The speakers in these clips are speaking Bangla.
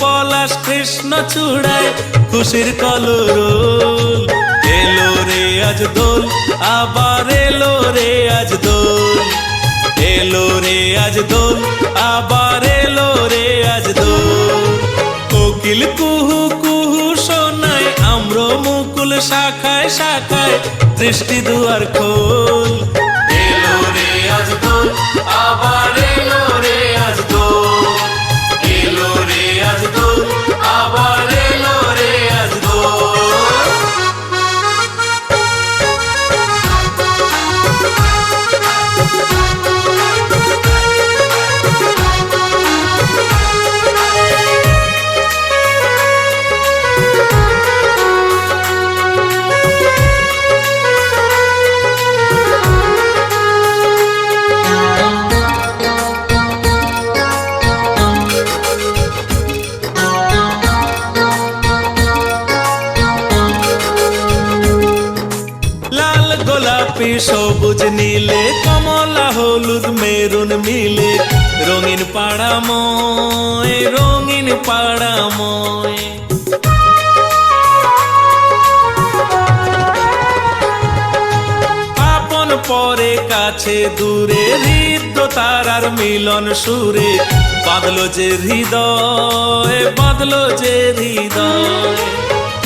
পলাশ কৃষ্ণ চূড়ায় খুশির কলরোল। এলো রে আজ দোল, আবার এলো রে আজ দোল। এলো রে আজ দোল, আবার এলো রে আজ দোল। কোকিল কুহু কুহু শোনায়, আম্র মুকুল শাখায় শাখায় দৃষ্টি দুয়ার খোল। এলো রে আজ দোল, আবার এলো রে আজ দোল। এলো রে আজ দোল, আবার এলো রে আজ দোল। গোলাপি সবুজ নীলে, কমলা হলুদ মেরুন মিলে, রঙিন পাড়াময় রঙিন পাড়াময়। আপন পরে কাছে দূরে, হৃদ তারার মিলন সুরে, বাঁধলো যে হৃদয় বাঁধলো যে হৃদয়।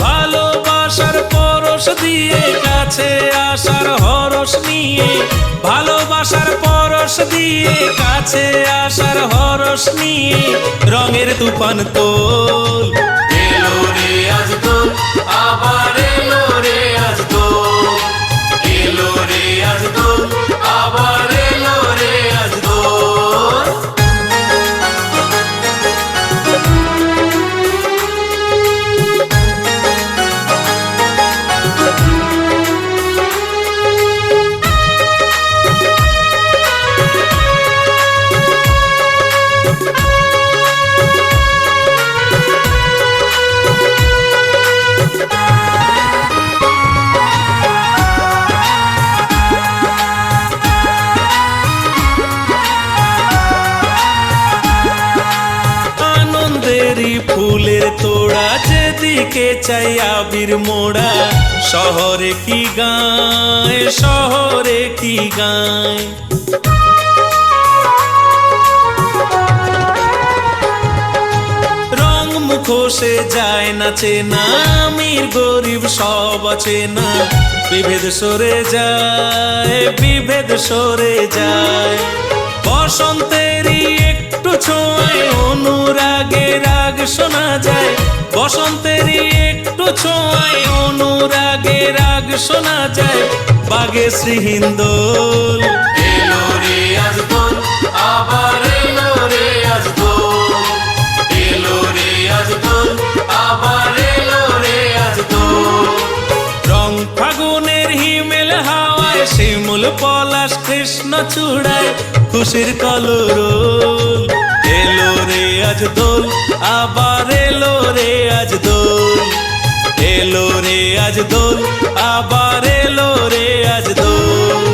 ভালোবাসার পরশ দিয়ে কাছে আসার হরস নিয়ে, ভালোবাসার পরশ দিয়ে কাছে আসার হরস নিয়ে, রঙের তুফান তোল। এলো রে আজ দোল, আবার এলো রে আজ দোল। এলো রে আজ দোল, আবার এলো রে আজ দোল। ফুলের তোড়া যেদিকে চাই আবির মোড়া, শহরে কি গায় শহরে কি গায়। রং মুখোশে যায় না চেনা, আমির গরিব সব চেনা, বিভেদ সরে যায় বিভেদ সরে যায়। বসন্তেরই একটু ছোঁয়ায় অনুরাগে রাগ শোনা যায়, বসন্তেরই একটু ছোঁয়ায় অনুরাগে রাগ শোনা যায়, বাগে শ্রীহীন দোল। এলো রে আজ দোল, আবার এলো রে আজ দোল। এলো রে আজ দোল, আবার এলো রে আজ দোল। রং ফাগুনের হিমেল হাওয়ায়, শিমুল পলাশ কৃষ্ণ চূড়ায় খুশির কলরোল। এলো রে আজ দোল, আবার এলো রে আজ দোল। এলো রে আজ দোল, আবার এলো রে আজ দোল।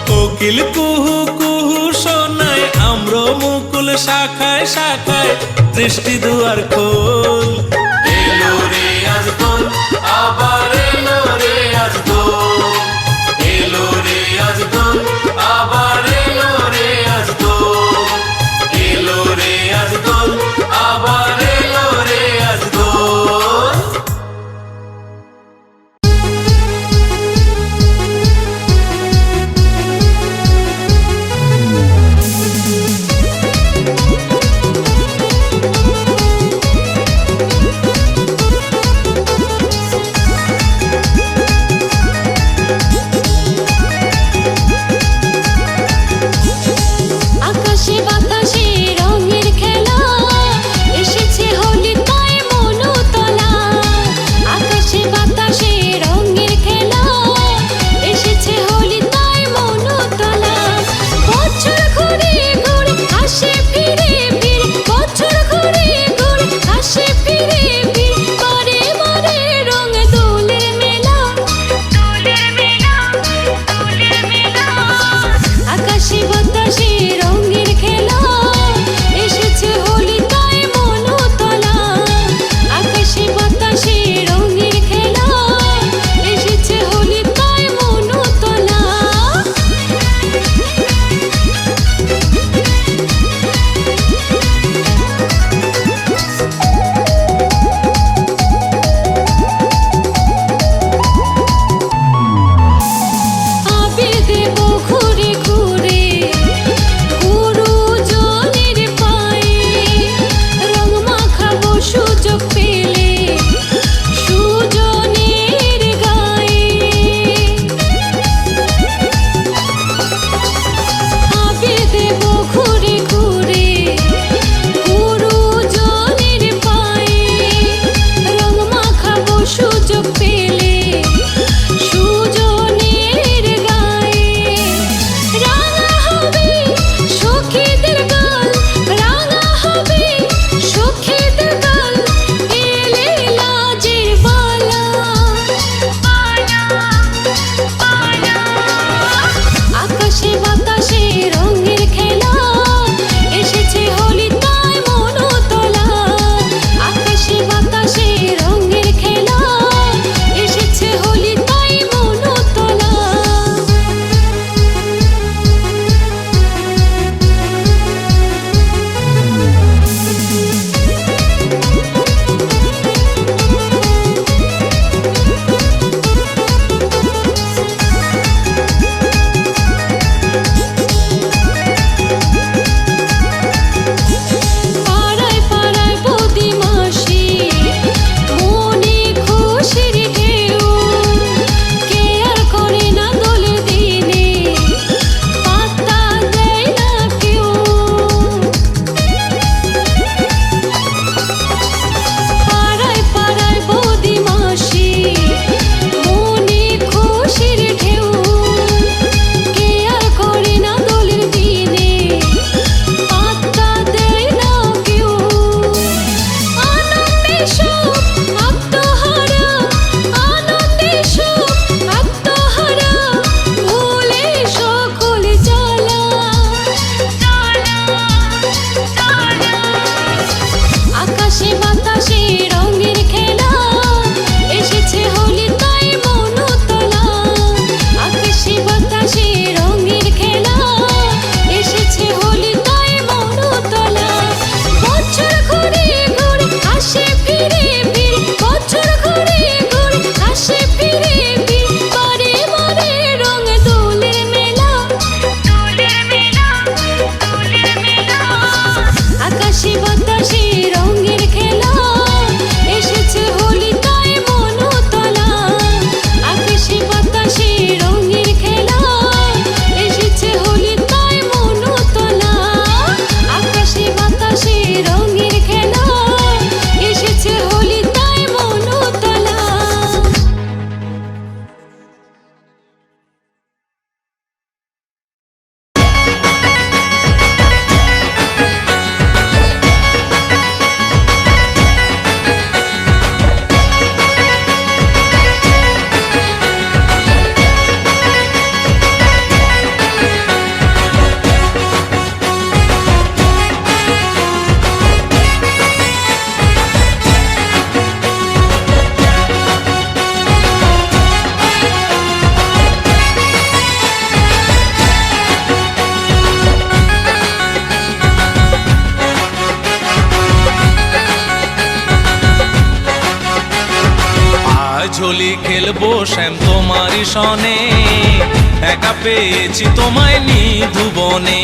কোকিল কুহু কুহু শোনায়, আম্র মুকুল শাখায় শাখায় দৃষ্টি দুয়ার খোল। এলো রে আজ দোল, আবার এলো রে আজ দোল। এলো রে আজ দোল, আবার এলো রে আজ দোল। এলো রে আজ দোল, আবার এলো রে আজ দোল। হোলি খেলবো শ্যাম তোমারই সনে, একা পেয়েছি তোমায় নিধুবনে।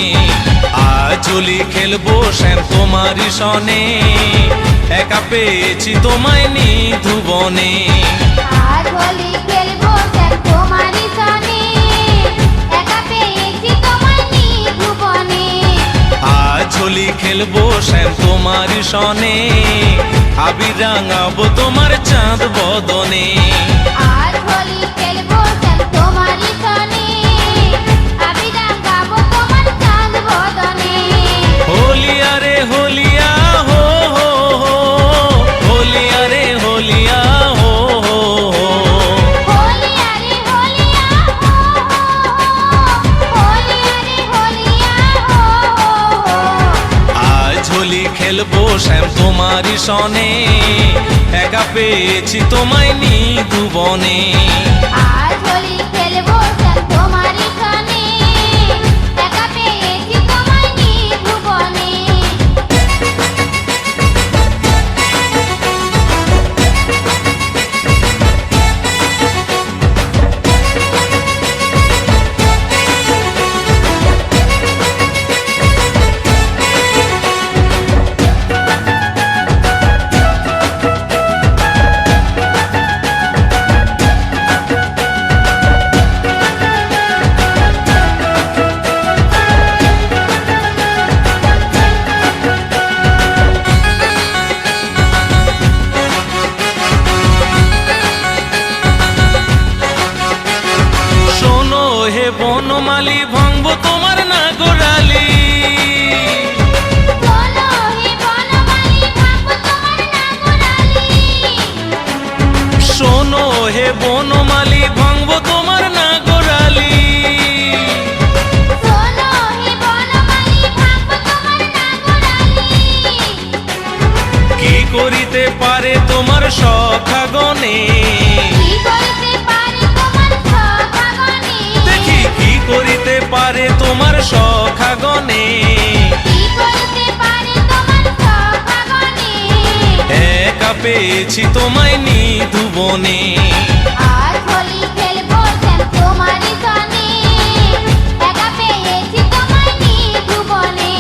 আজ হোলি খেলবো শ্যাম তোমারই সনে, একা পেয়েছি তোমায় নিধুবনে। আজ হোলি খেলবো শ্যাম তোমারই সনে, একা পেয়েছি তোমায় নিধুবনে। আজ হোলি খেলবো শ্যাম তোমারই সনে, আবির রাঙাবো তোমার চাঁদ বদনে। আজ হোলি খেলবো শ্যাম তোমারই সনে, আবির রাঙাবো তোমার চাঁদ বদনে। হোলিয়া রে হোলিয়া হো হো হো, হোলিয়া রে হোলিয়া হো হো হো। হোলিয়া রে হোলিয়া হো হো হো, হোলিয়া রে হোলিয়া হো হো হো। আজ হোলি খেলবো শ্যাম তোমারই সনে, একা পেয়েছি তোমায় নিধুবনে। আজ হোলি খেলবো শ্যাম তোমারই সনে, একা পেয়েছি তোমায় নিধুবনে। শোনো হে বনমালী, ভাঙবো তোমার নাগরালি। বলো হে বনমালী, ভাঙবো তোমার নাগরালি। শোনো হে বনমালী, ভাঙবো তোমার নাগরালি। শোনো হে বনমালী, ভাঙবো তোমার নাগরালি। কি করিতে পারে তোমার সখাগণে, কি করিতে পারে তোমার সখাগণে? দেখি কি করিতে পারে তোমার সখাগণে। কি করিতে পারে তোমার সখাগণে? একা পেয়েছি তোমায় নিধুবনে। আজ হোলি খেলবো শ্যাম তোমারই সনে, একা পেয়েছি তোমায় নিধুবনে।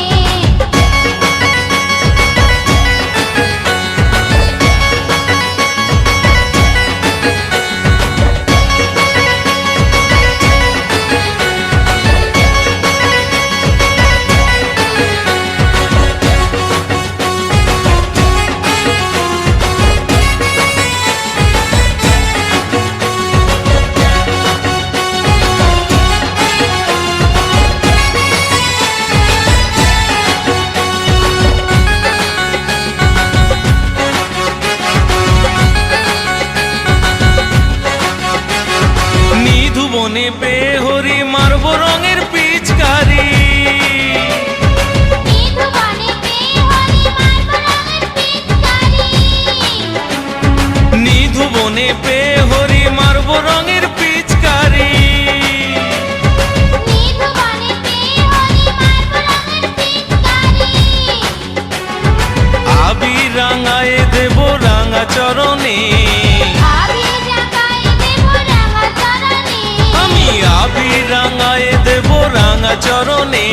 নিধুবনে পেয়ে হরি মারবো রঙের পিচকারি। নিধুবনে পেয়ে হোলি মারবো রঙের পিচকারি। নিধুবনে পেয়ে হরি মারবো রঙের পিচকারি। নিধুবনে পেয়ে হোলি মারবো রঙের পিচকারি। আবির রাঙায় দেবো রাঙা চরণে, আবির রাঙায় দেবো রাঙা চরণে। আমি আবির রাঙায় দেবো রাঙা চরণে।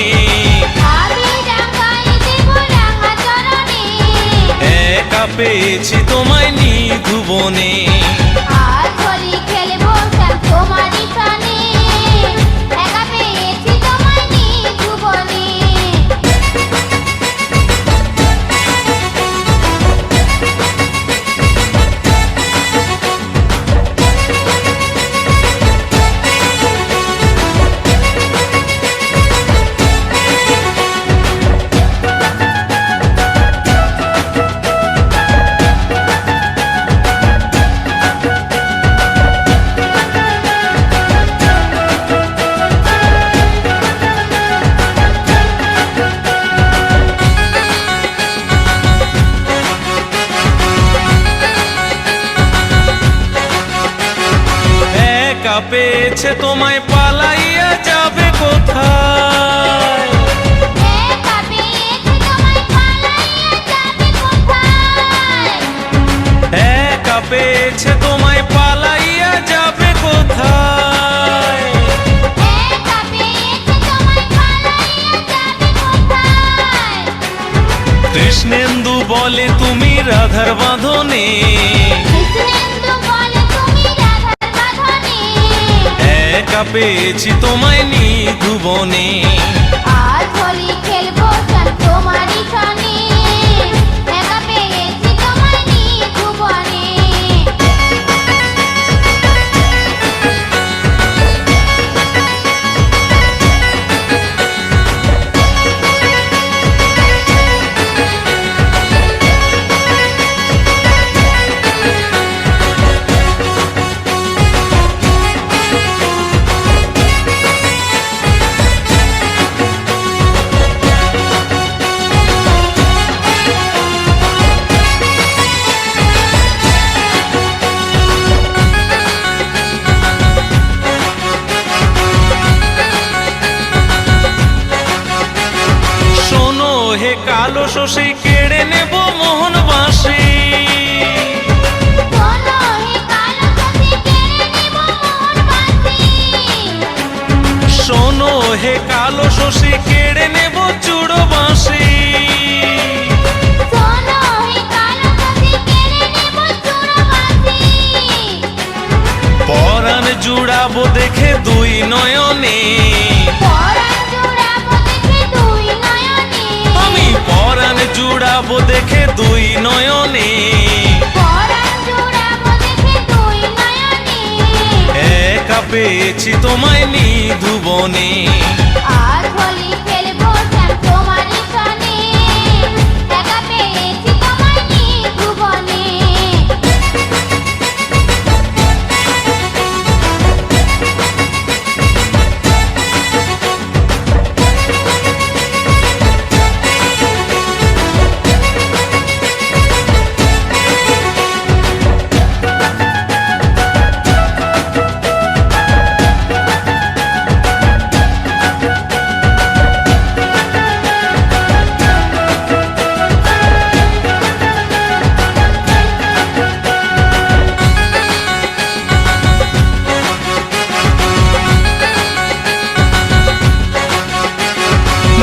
আবির রাঙায় দেবো রাঙা চরণে। একা পেয়েছি তোমায় নিধুবনে। আজ হোলি খেলবো শ্যাম তোমারই সনে, একা পেয়েছি তোমায় নিধুবনে। পেয়েছে তোমায় পালাইয়া যাবে কোথায়? একা পেয়েছে তোমায় পালাইয়া যাবে কোথায়? একা পেয়েছে তোমায় পালাইয়া কৃষ্ণেন্দু বলে তুমি রাধার বাঁধনে, কৃষ্ণেন্দু বলে তুমি রাধার বাঁধনে, একা পেয়েছি তোমায় নিধুবনে। আজ হোলি খেলবো চান তোমারই সনে, একা পেয়েছি তোমায় নিধুবনে। শোনো হে কালো শশী কেড়ে নেব মোহন বাঁশি, শোনো হে কালো শশী কেড়ে নেব মোহন বাঁশি, শোনো হে কালো শশী কেড়ে নেব চূড়ো বাঁশি। শোনো হে কালো শশী কেড়ে নেব চূড়ো বাঁশি, পরাণ জুড়াবো দেখে দুই নয়নে, পরাণ জুড়াবো দেখে দুই নয়নে, আমি পরাণ জুড়াবো দেখে দুই নয়নে, পরাণ জুড়াবো দেখে দুই নয়নে। একা পেয়েছি তোমায় নিধুবনে। আজ হোলি খেলবো চান তোমারই সনে, একা পেয়েছি তোমায় নিধুবনে।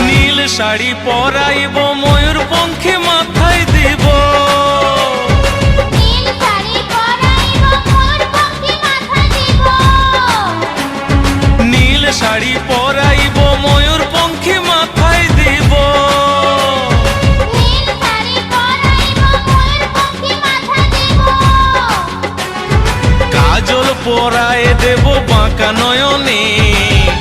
নীল শাড়ি পরাইব ময়ূর পঙ্খী মাথায় দিব, নীল শাড়ি পরাইব মোর পঙ্খী মাথা দিব, নীল শাড়ি পরাইব ময়ূর পঙ্খী মাথায় দিব, নীল শাড়ি পরাইব মোর পঙ্খী মাথা দিব, কাজল পরায় দেব বাঁকা নয়নে,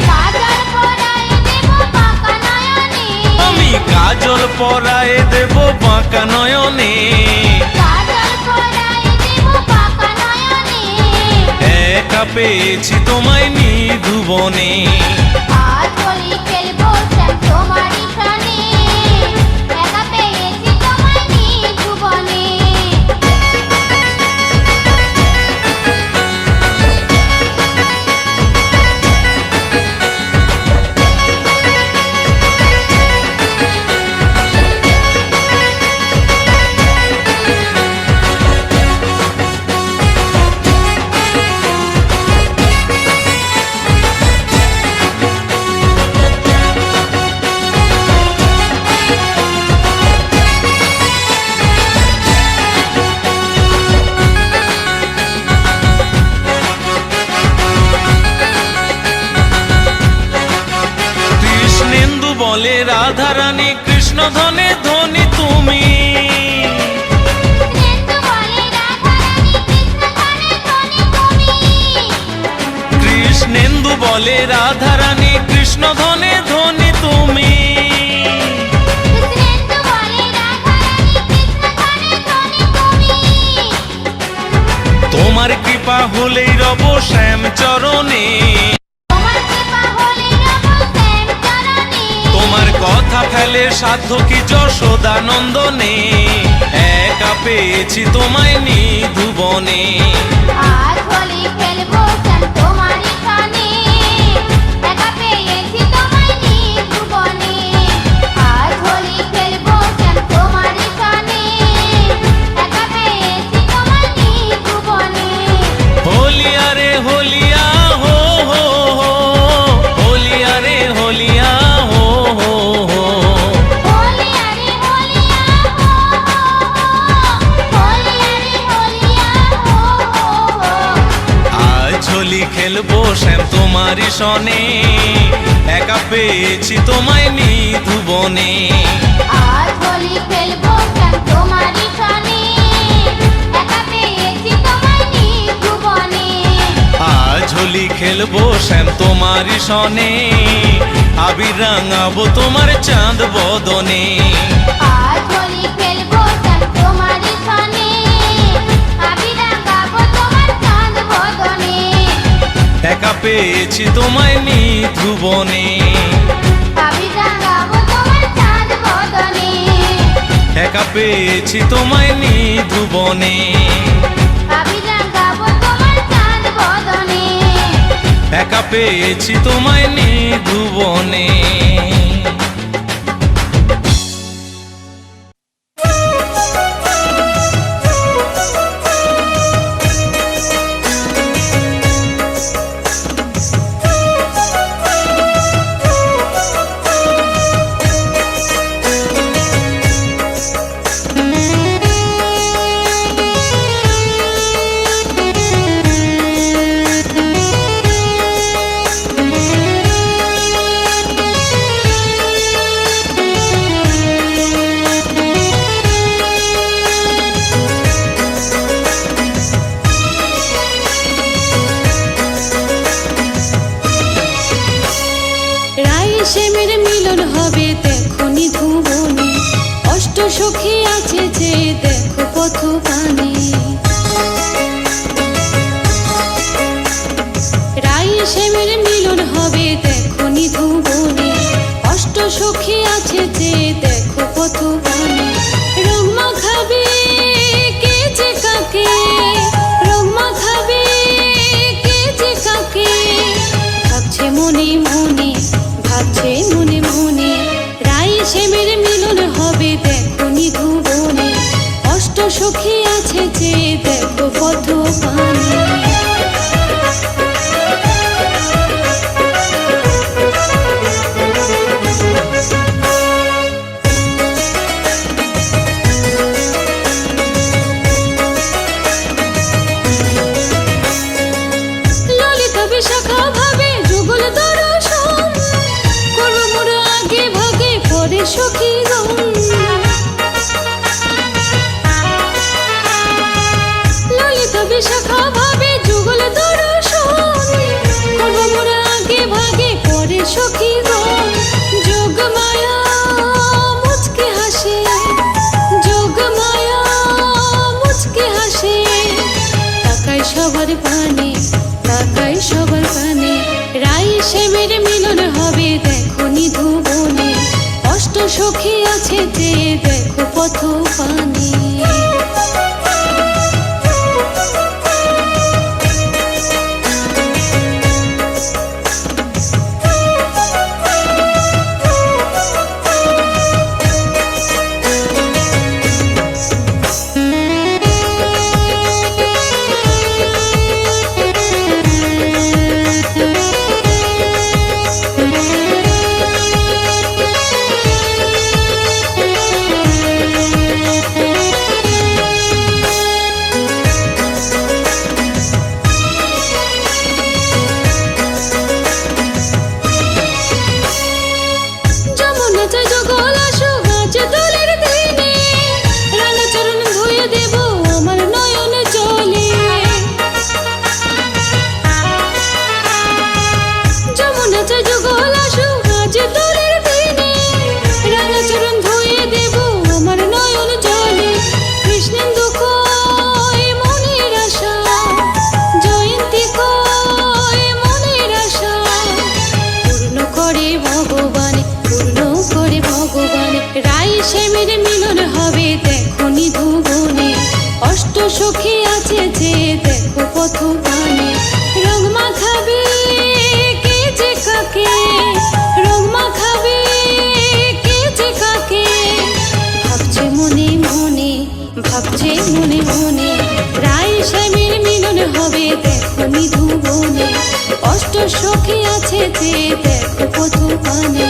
কাজল পরাই দেব বাঁকা নয়নে, আমি কাজল পরায় দেব বাঁকা নয়নে, কাজল পরাই দেব বাঁকা নয়নে। একা পেয়েছি তোমায় নিধুবনে। আজ হোলি খেলবো চান তোমারই সনে, একা পেয়েছি তোমায় নিধুবনে। কৃষ্ণেন্দু বলে রাধারানী কৃষ্ণ ধনে ধনী তুমি, কৃষ্ণেন্দু বলে রাধারানী কৃষ্ণ ধনে ধনী তুমি, কৃষ্ণেন্দু বলে রাধারানী কৃষ্ণ ধনে ধনী তুমি, কৃষ্ণেন্দু বলে রাধারানী কৃষ্ণ ধনে ধনী তুমি। তোমার কৃপা হলেই রব শ্যাম চরণে, তোমার কৃপা হলে রব শ্যাম চরণে, তোমার কথা ফেলে সাধ্য কি যশোদানন্দনে, একা পেয়েছি তোমায় নিধুবনে। আজ হোলি খেলবো চান তোমারই সনে, একা পেয়েছি তোমায় নিধুবনে। আজ হোলি খেলবো চান তোমারই সনে, একা পেয়েছি তোমায় নিধুবনে। হোলিয়া রে হোলিয়া হো হো হো, হোলিয়া রে হোলিয়া হো হো হো, হোলিয়া রে হোলিয়া হো তোমারই সনে, একা পেয়েছি তোমায় নিধুবনে। আজ হোলি খেলবো শ্যাম তোমারই সনে, একা পেয়েছি তোমায় নিধুবনে। আজ হোলি খেলবো শ্যাম তোমারই সনে, আবির রাঙাবো তোমার চাঁদ বদনে। আজ হোলি খেলবো শ্যাম তোমারই সনে, আবির রাঙাবো তোমার চাঁদ বদনে। একা পেয়েছি তোমায় নিধুবনে, আবির রাঙাবো তোমার চাঁদ বদনে। একা পেয়েছি তোমায় নিধুবনে, আবির রাঙাবো তোমার চাঁদ বদনে। একা পেয়েছি তোমায় নিধুবনে। শ্যামের মিলন হবে দেখো নিধুবনে, অষ্ট সখী আছে যে দেখো পথ পানে। রাই শ্যামের মিলন হবে দেখো নিধুবনে, অষ্ট সখী আছে যে দেখো পথ পানে। রং মাখাবে কে যে কাকে, রং মাখাবে কে যে কাকে, ভাবছে মনে মনে, ভাবছে মনে মনে। রাই শ্যামের মিলন হবে দেখো নিধুবনে, অষ্ট সখী আছে যে দেখো পথ পানে। ললিতা বিশাখা ভাবে যুগল দর্শন, করব মোর আগে ভাগে পরে সখী গণ। ললিতা বিশাখা ভাবে যুগল দর্শন, করব মোর আগে ভাগে পরে সখী গণ। যোগ মায়া মুচকে হাসে, যোগ মায়া মুচকে হাসে, তাকাই সবার পানে, তাকাই সবার পানে। রাই শ্যামের মিলন হবে দেখো নিধুবনে, অষ্ট সখী আছে যে দেখো পথ পানে। সখী আছে যে দেখো পথ পানে। রং মাখাবে কে যে কাকে, রং মাখাবে কে যে কাকে, ভাবছে মনে মনে, ভাবছে মনে মনে। রাই শ্যামের মিলন হবে দেখো নিধুবনে, অষ্ট সখী আছে যে দেখো পথ পানে।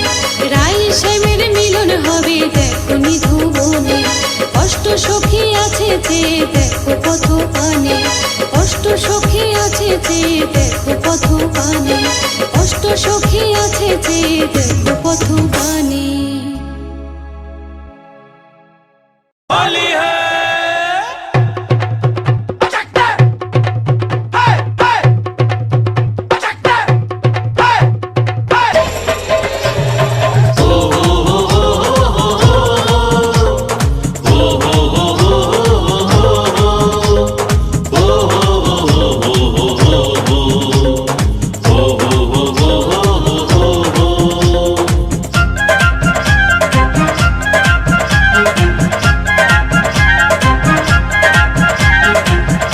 রাই শ্যামের মিলন হবে দেখো নিধুবনে, অষ্ট সখী আছে যে দেখো পথ পানে, অষ্ট সখী আছে যে দেখো পথ পানে, অষ্ট সখী আছে যে দেখো পথ পানে। होली है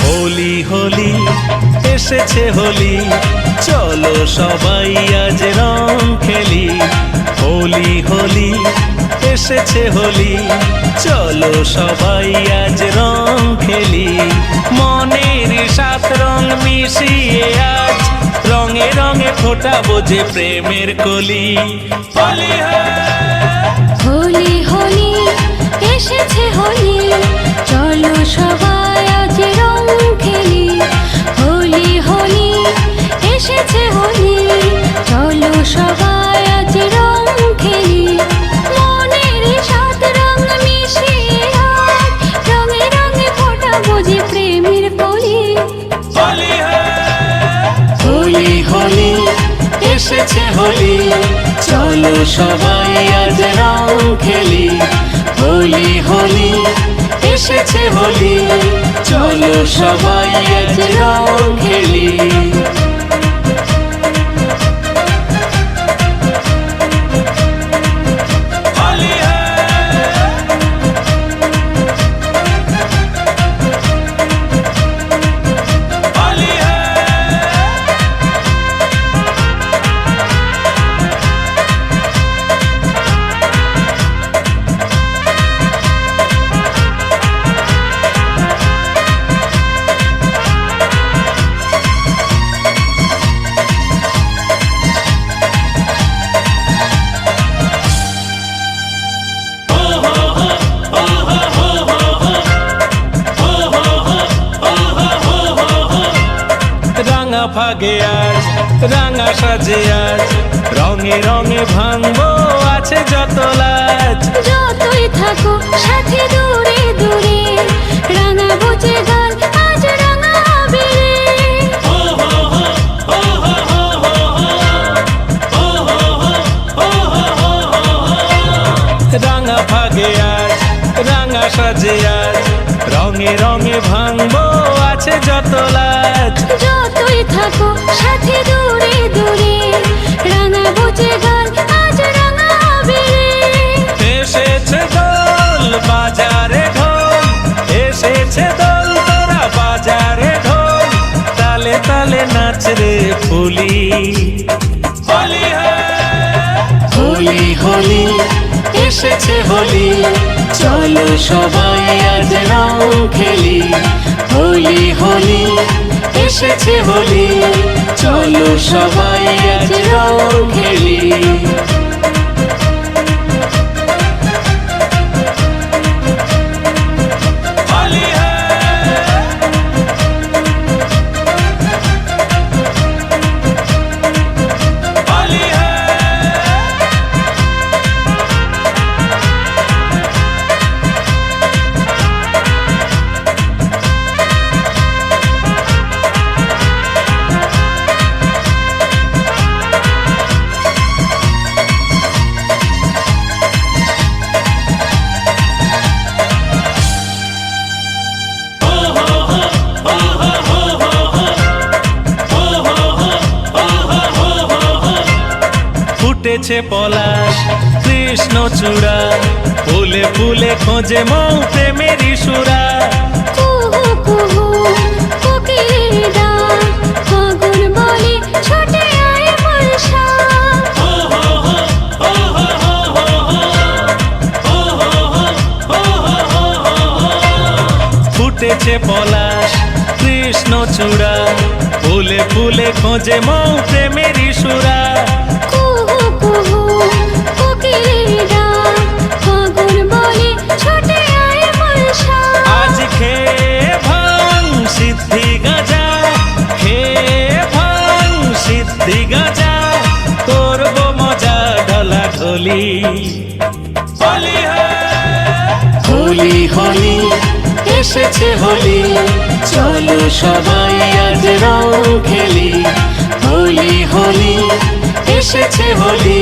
হোলি হোলি এসেছে হোলি, চলো সবাই আজ রং খেলি। হোলি হোলি এসেছে হোলি, চলো সবাই আজ রং খেলি। মনের সাত রং মিশিয়ে আজ রঙে রঙে ফোটাবো যে প্রেমের কলি। হোলি হোলি হোলি এসেছে হোলি, চলো সবাই আজ রং খেলি। হোলি হোলি এসেছে হোলি, চলো সবাই আজ রং খেলি। মনের সাত রং মিশিয়ে আজ রঙে রঙে ফোটাবো যে প্রেমের কলি। হোলি হোলি এসেছে হোলি, চলো সবাই আজ রং খেলি। হোলি হোলি এসেছে হোলি, চলো সবাই আজ রং খেলি। হোলি হোলি রাঙা ফাগে আজ রাঙা সাজে আজ, রঙে রঙে ভাঙবো আছে যত লাজ। যতই থাকো সাথে দূরে দূরে, রাঙা বুঝে গান আজ রাঙা আবিরে। রাঙা ফাগে আজ রাঙা সাজে আজ, রঙে রঙে ভাঙবো আছে যত লাজ। যতই থাকো সাথে দূরে দূরে, রাঙা বুঝে গান আজ রাঙা আবিরে। এসেছে দোল বাজারে ঢোল, এসেছে দোল তোরা বাজারে ঢোল, তালে তালে নাচ রে ফুলি। হোলি হোলি হোলি এসেছে হোলি, চলো সবাই আজ রং খেলি। হোলি হোলি এসেছে হোলি, চলো সবাই আজ রং খেলি। হোলি হোলি ফুটেছে পলাশ কৃষ্ণ চূড়া, ফুলে ফুলে খোঁজে মৌ প্রেমেরই সুরা। কুহু কুহু কোকিলের ডাক, ফাগুন বলে ছোটে আয় বর্ষা। ফুটেছে পলাশ কৃষ্ণ চূড়া, ফুলে ফুলে খোঁজে মৌ প্রেমেরই সুরা। কুহু কুহু কোকিলের ডাক, ফাগুন বলে ছোটে আয় বর্ষা। আজ খেয়ে ভাঙ সিদ্ধি গাঁজা, খেয়ে হোলি হোলি হোলি হোলি এসেছে হোলি, চলো সবাই আজ রং খেলি। হোলি হোলি এসেছে হোলি,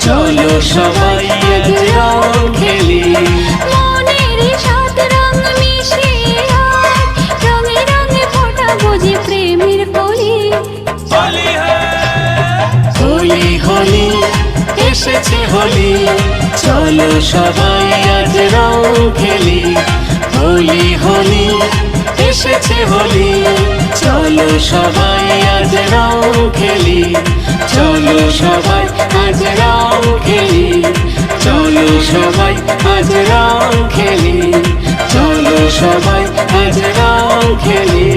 চলো সবাই আজ রং খেলি। মনের সাত রং মিশিয়ে আজ রঙে রঙে ফোটাবো যে প্রেমের কলি। হোলি হোলি হোলি এসেছে হোলি, চলো সবাই আজ রং খেলি। হোলি হোলি এসেছে হোলি, চলো সবাই আজ রং খেলি। চলো সবাই আজ রং খেলি, চলো সবাই আজ রং খেলি, চলো সবাই আজ রং খেলি।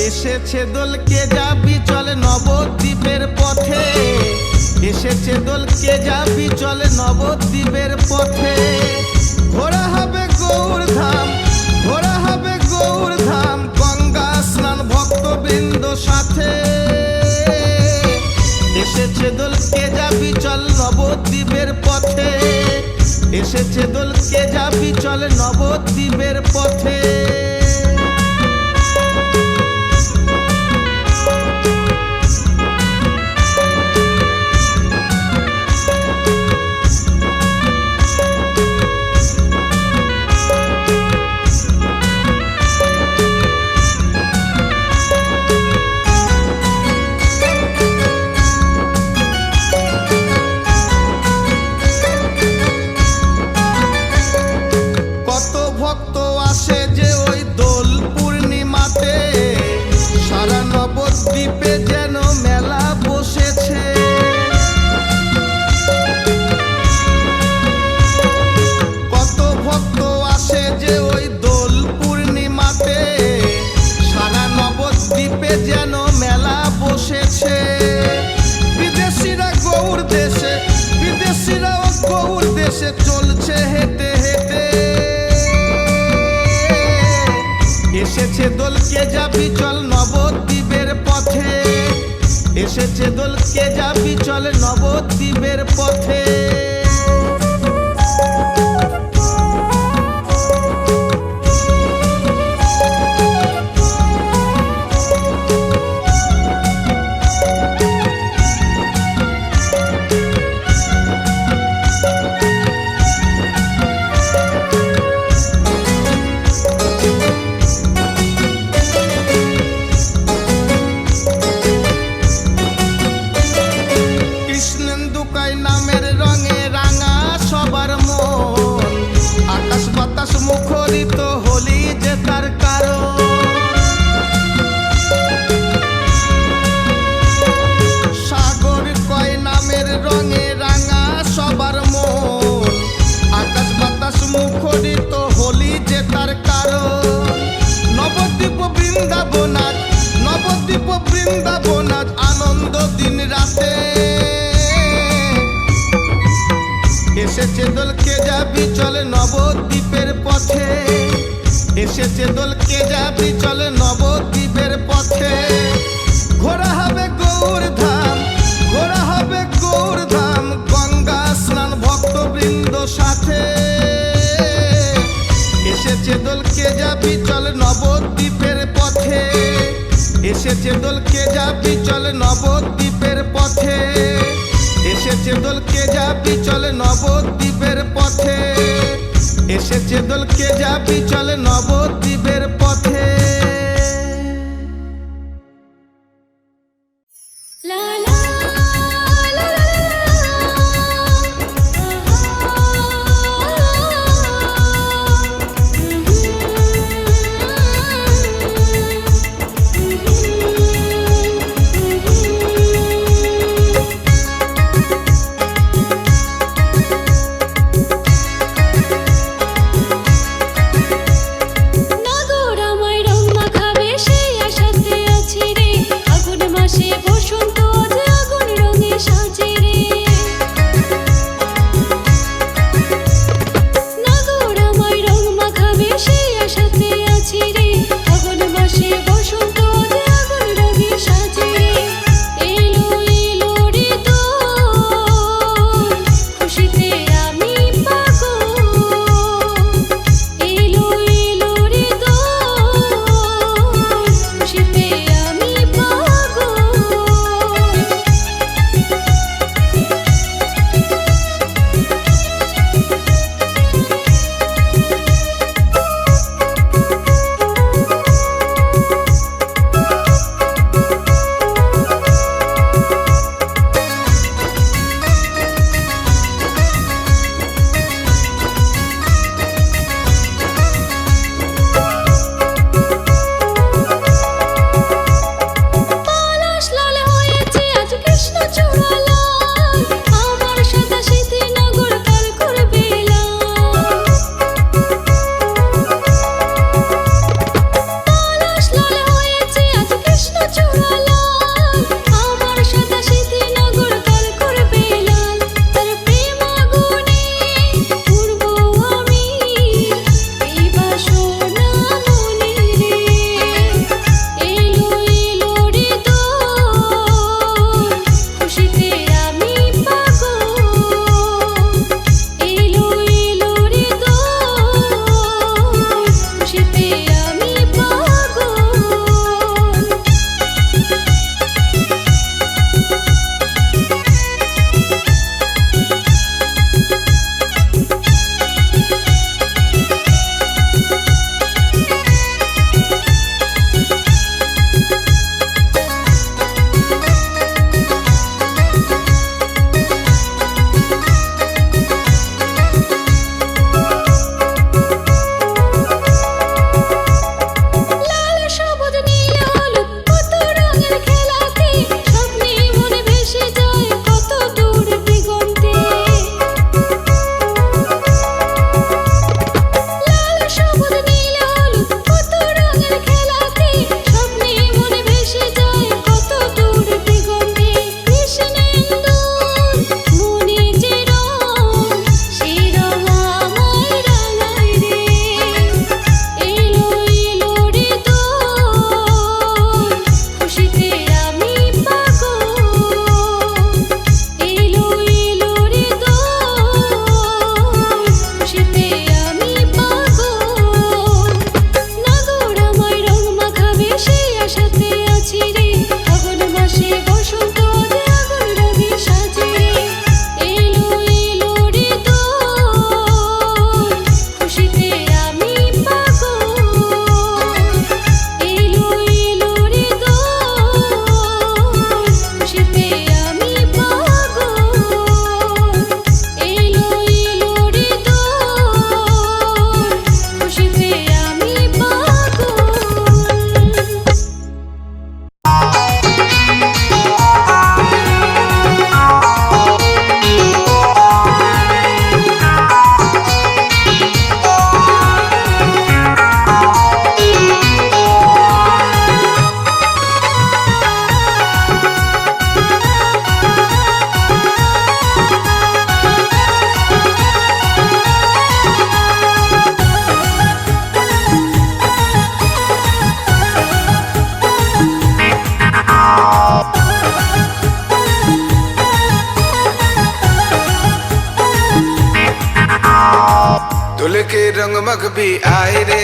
এসেছে দোলকে যাবি চল নবদ্বীপের পথে, এসেছে দোলকে যাবি চল নবদ্বীপের পথে। ঘোরা হবে গৌরধাম, ঘোরা হবে গৌরধাম, গঙ্গা স্নান ভক্তবৃন্দ সাথে। এসেছে দোলকে যাবি চল নবদ্বীপের পথে, এসেছে দোলকে যাবি চল নবদ্বীপের পথে। কত ভক্ত আসে যে ওই দোল পূর্ণিমাতে, সারা নবদ্বীপে যেন মেলা বসেছে। কত ভক্ত আসে যে ওই দোল পূর্ণিমাতে, সারা নবদ্বীপে যেন মেলা বসেছে। বিদেশিরা গৌর দেশে, বিদেশিরাও গৌর দেশে চলছে হেঁটে হেঁটে। এসেছে দোলকে যাবি চল নবদ্বীপের পথে, এসেছে দোলকে যাবি চল নবদ্বীপের পথে। কৃষ্ণেন্দু কাই নামের রঙে রাঙা সবার মন, আকাশ বাতাস মুখরিত হোলি যে তার কারণ। সাগর কয় নামের রঙে রাঙা সবার মন, আকাশ বাতাস মুখরিত হোলি যে তার কারণ। নবদ্বীপ বৃন্দাবনাথ, নবদ্বীপ বৃন্দাবনাথ আনন্দ দিন রাতে। এসেছে দোলকে যাবি চলে নবদ্বীপের পথে, এসেছে দোলকে যাবি চলে নবদ্বীপের পথে। ঘোরা হবে গৌরধাম, ঘোরা হবে গৌরধাম, গঙ্গা স্নান ভক্তবৃন্দ সাথে। এসেছে দোলকে যাবি চলে নবদ্বীপের পথে, এসেছে দোলকে যাবি চলে নবদ্বীপের পথে। এসেছে দোলকে যাবি চলে নবদ্বীপের পথে, এসেছে দোলকে যাবি চলে নবদ্বীপের পথে। লা লা লা লা होली के रंग मखबी आए रे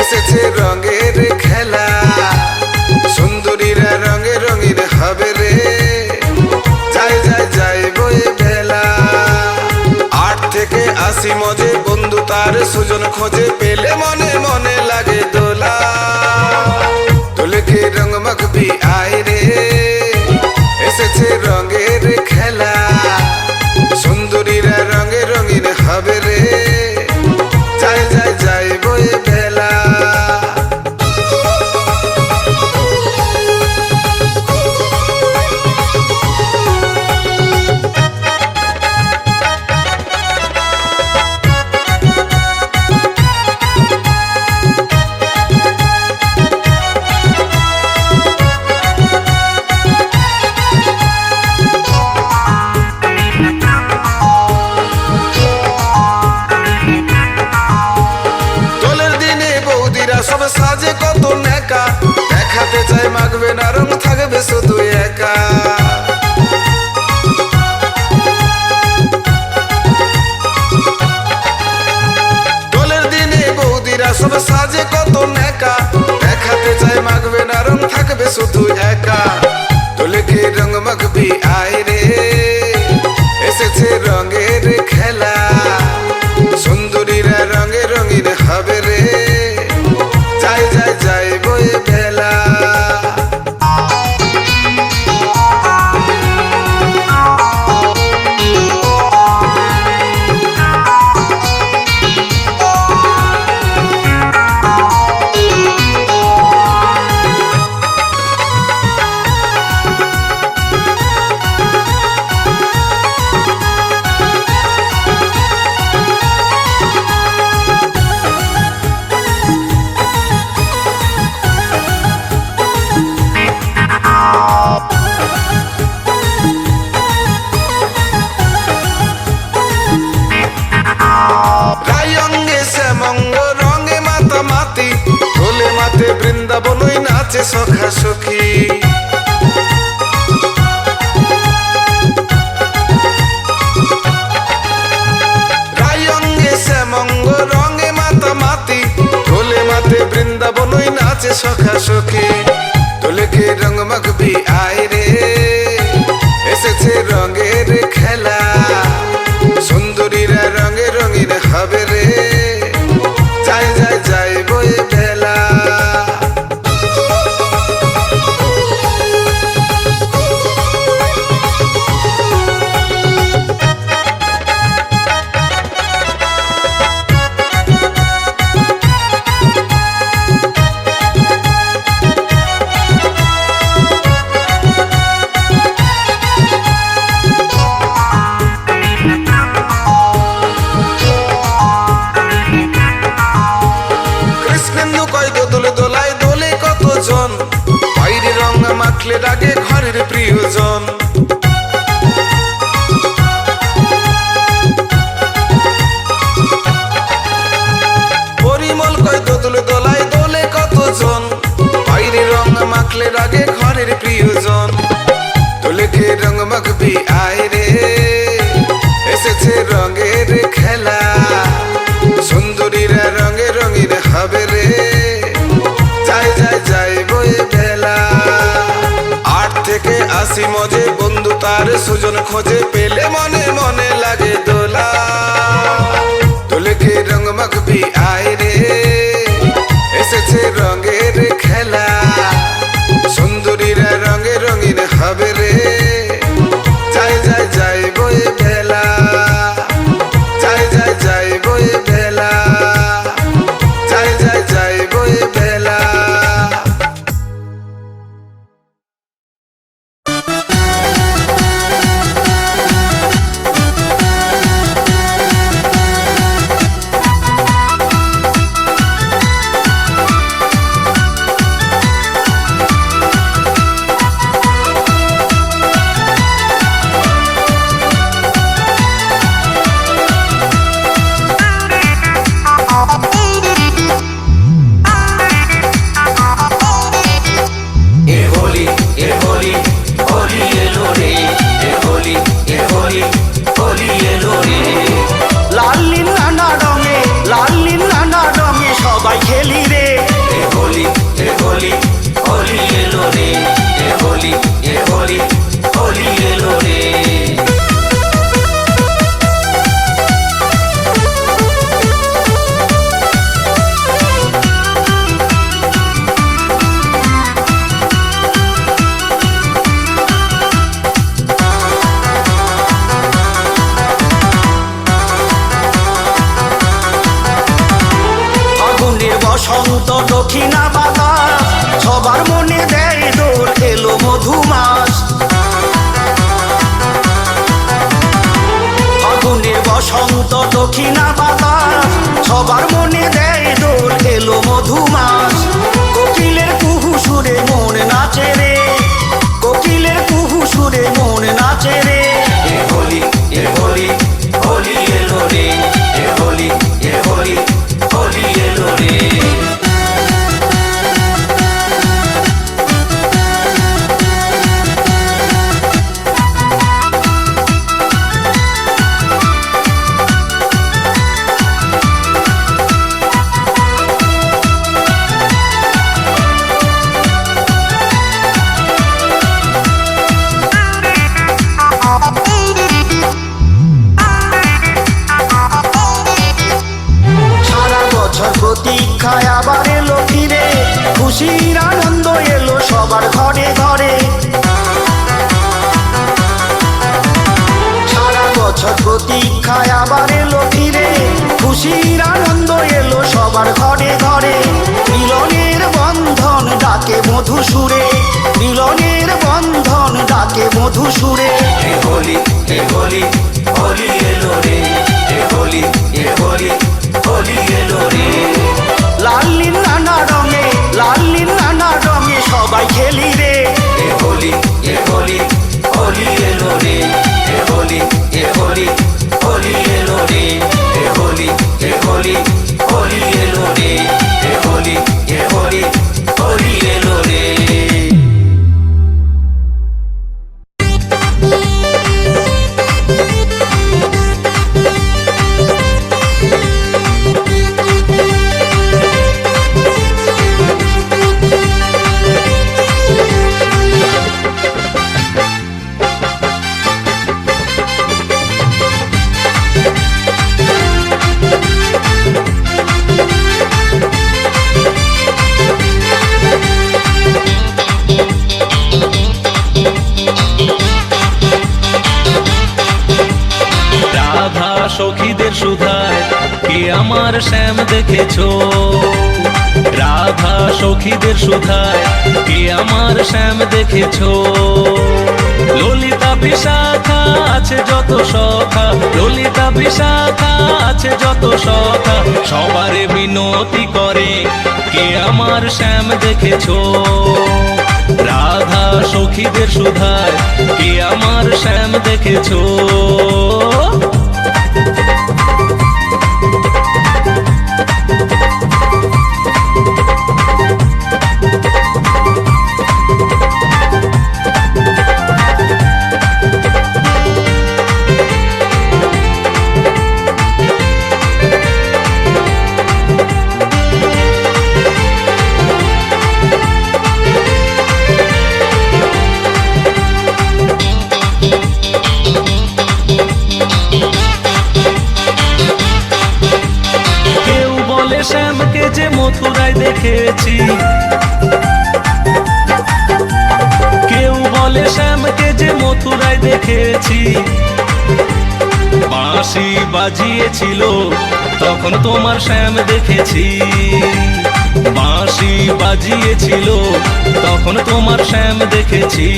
এসেছে রঙের খেলা সুন্দরীরা রঙে রঙিন হবে রে যাই যাই যাই বয়ে বেলা 8 থেকে 80 মজে বন্ধু তার সুজন খোঁজে পেলে মনে মনে লাগে দোলা হোলি के रंग मखबी आए रे এসেছে রঙের খেলা সুন্দরীরা রঙে রঙিন হবে রে যাই যাই যাই বয়ে বেলা সব সাজে কত নেকা দেখাতে চাই মাগবে না রং থাকবে শুধু একা দোলের দিনে বৌদিরা সব সাজে কত নেকা দেখাতে চাই মাগবে না রং থাকবে শুধু একা হোলি के रंग मखबी आए रे এসেছে রঙের খেলা সুন্দরীরা রঙে রঙিন হবে রে যাই যাই যাই বয়ে বেলা বৃন্দাবনই নাচে সখা সখী রায়ঙ্গে শ্যামঙ্গ রঙে মাতা মাতি ঢোলে মাতে বৃন্দাবনই নাচে সখা সখী হোলি के रंग मखबी आए रे এসেছে রঙের খেলা সুন্দরীরা রঙে রঙিন হবে রে যাই যাই যাই বয়ে বেলা বাইরে রং মাখলে লাগে ঘরের প্রিয়জন পরিমল কয় দোদুল দোলায় দোলে কতজন বাইরে রং মাখলে লাগে ঘরের প্রিয়জন হোলি के रंग मखबी आए रे এসেছে রঙের খেলা সুন্দরীরা রঙে রঙিন হবে রে যাই যাই যাই বয়ে বেলা 8 থেকে 80 মজে বন্ধু তার সুজন খোঁজে পেলে মনে মনে লাগে দোলা হোলি के रंग मखबी आए रे এসেছে রঙের খেলা সুন্দরীরা রঙে রঙিন হবে রে যাই যাই যাই বয়ে বেলা যাই যাই যাই বয়ে বেলা যাই যাই যাই বয়ে বেলা বসন্ত দক্ষিণা বাতাস সবার মনে দেয় দোল এলো মধুমাস ফাগুনের বসন্ত দক্ষিণা বাতাস সবার মনে দেয় দোল এলো মধুমাস কোকিলের কুহু সুরে মন নাচে রে কোকিলের কুহু সুরে মন নাচে রে এ হোলি হোলি এলো রে এ হোলি হোলি এলো রে প্রতীক্ষায় আবার এলো ফিরে খুশির আনন্দ এলো সবার ঘরে ঘরে সারা বছর প্রতীক্ষায় আবার এলো ফিরে খুশির আনন্দ এলো সবার ঘরে ঘরে মিলনের বন্ধন ডাকে মধু সুরে মিলনের বন্ধন ডাকে মধু সুরে হোলি হোলি এলো রে হোলি হোলি এলো রে লাল নীল নানা রঙে সবাই খেলি রে হোলি হোলি এলো রে হোলি হোলি এলো রে হোলি হোলি এলো রে হোলি হোলি এলো রে সখীদের সুধায় কে আমার শ্যাম দেখেছো রাধা সখীদের সুধায় কে আমার শ্যাম দেখেছো ললিতা বিশাখা আছে যত সখা ললিতা বিশাখা আছে যত সখা সবারে মিনতি করে কে আমার শ্যাম দেখেছো রাধা সখীদের সুধায় কে আমার শ্যাম দেখেছো শ্যামকে যে মথুরায় দেখেছি কেউ বলে শ্যামকে যে মথুরায় দেখেছি বাঁশি বাজিয়েছিল তখন তোমার শ্যাম দেখেছি বাঁশি বাজিয়েছিল তখন তোমার শ্যাম দেখেছি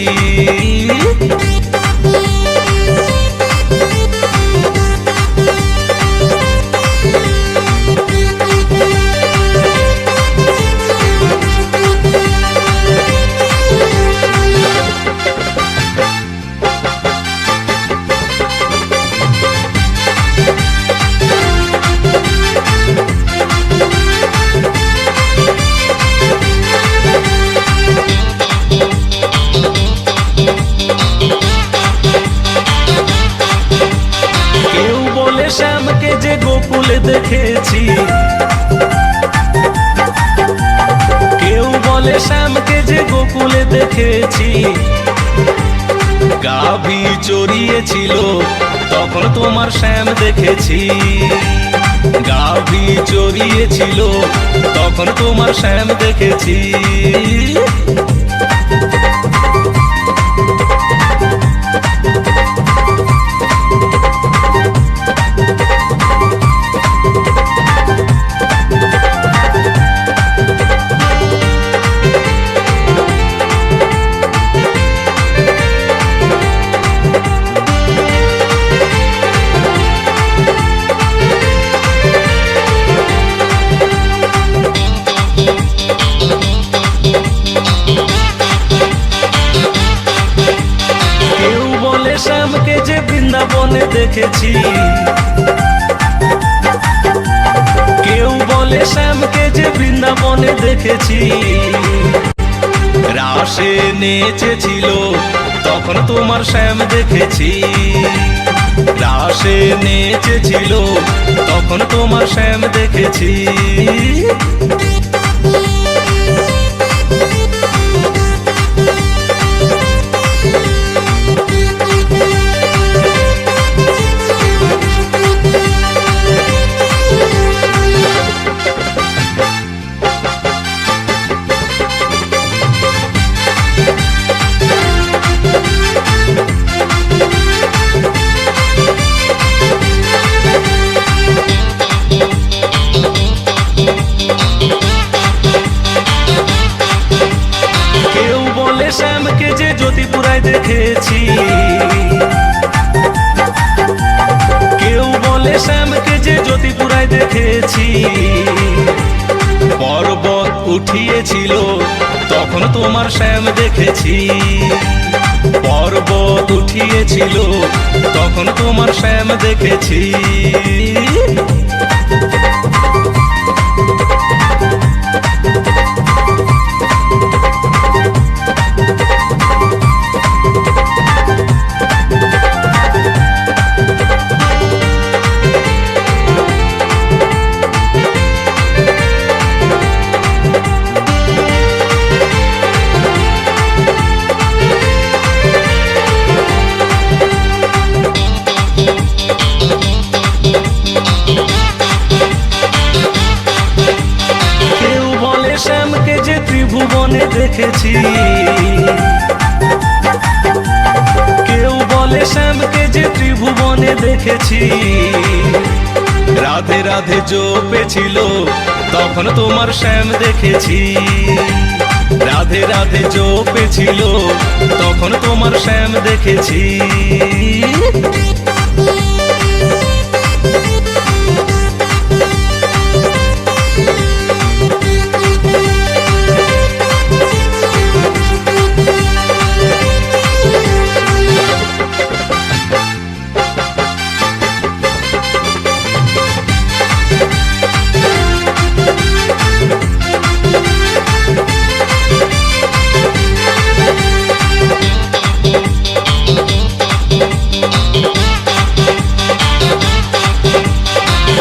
শ্যামকে যে গোকুলে দেখেছি কেউ বলে শ্যামকে যে গোকুলে দেখেছি গাভী চড়িয়েছিল তখন তোমার শ্যাম দেখেছি গাভী চড়িয়েছিল তখন তোমার শ্যাম দেখেছি দেখেছি। রাসে নেচেছিল তখন তোমার শ্যাম দেখেছি। রাসে নেচেছিল তখন তোমার শ্যাম দেখেছি। কেউ বলে শ্যামকে যে জ্যোতিপুরায় দেখেছি। কেউ বলে শ্যামকে যে জ্যোতিপুরায় দেখেছি। পর্বত উঠিয়েছিল তখন তোমার শ্যাম দেখেছি। পর্বত উঠিয়েছিল তখন তোমার শ্যাম দেখেছি। কেউ বলে শ্যামকে যে ত্রিভুবনে দেখেছি। কেউ বলে শ্যামকে যে ত্রিভুবনে দেখেছি। রাধে রাধে জপেছিল তখন তোমার শ্যাম দেখেছি। রাধে রাধে জপেছিল তখন তোমার শ্যাম দেখেছি।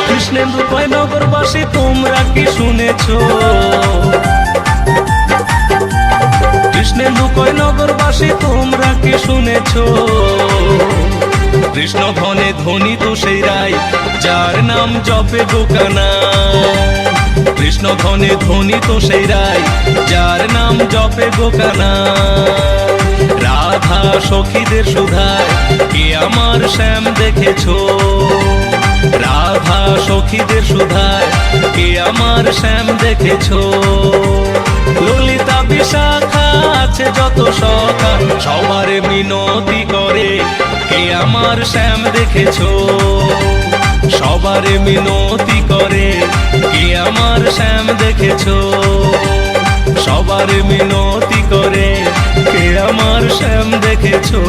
কৃষ্ণেন্দু কয় নগরবাসী তোমরা কি শুনেছো? কৃষ্ণেন্দু কয় নগরবাসী তোমরা কি শুনেছো? কৃষ্ণ ধনে ধনী তো সেই রাই যার নাম জপে গোকানা। কৃষ্ণ ধনে ধনী তো সেই রাই যার নাম জপে গোকানা। রাধা সখীদের সুধায় কে আমার শ্যাম দেখেছো? রাধা সখীদের সুধায় কে আমার শ্যাম দেখেছো? ললিতা বিশাখা আছে যত সখা সবার মিনতি করে কে আমার শ্যাম দেখেছো? সবার মিনতি করে কে আমার শ্যাম দেখেছো? সবার মিনতি করে কে আমার শ্যাম দেখেছো?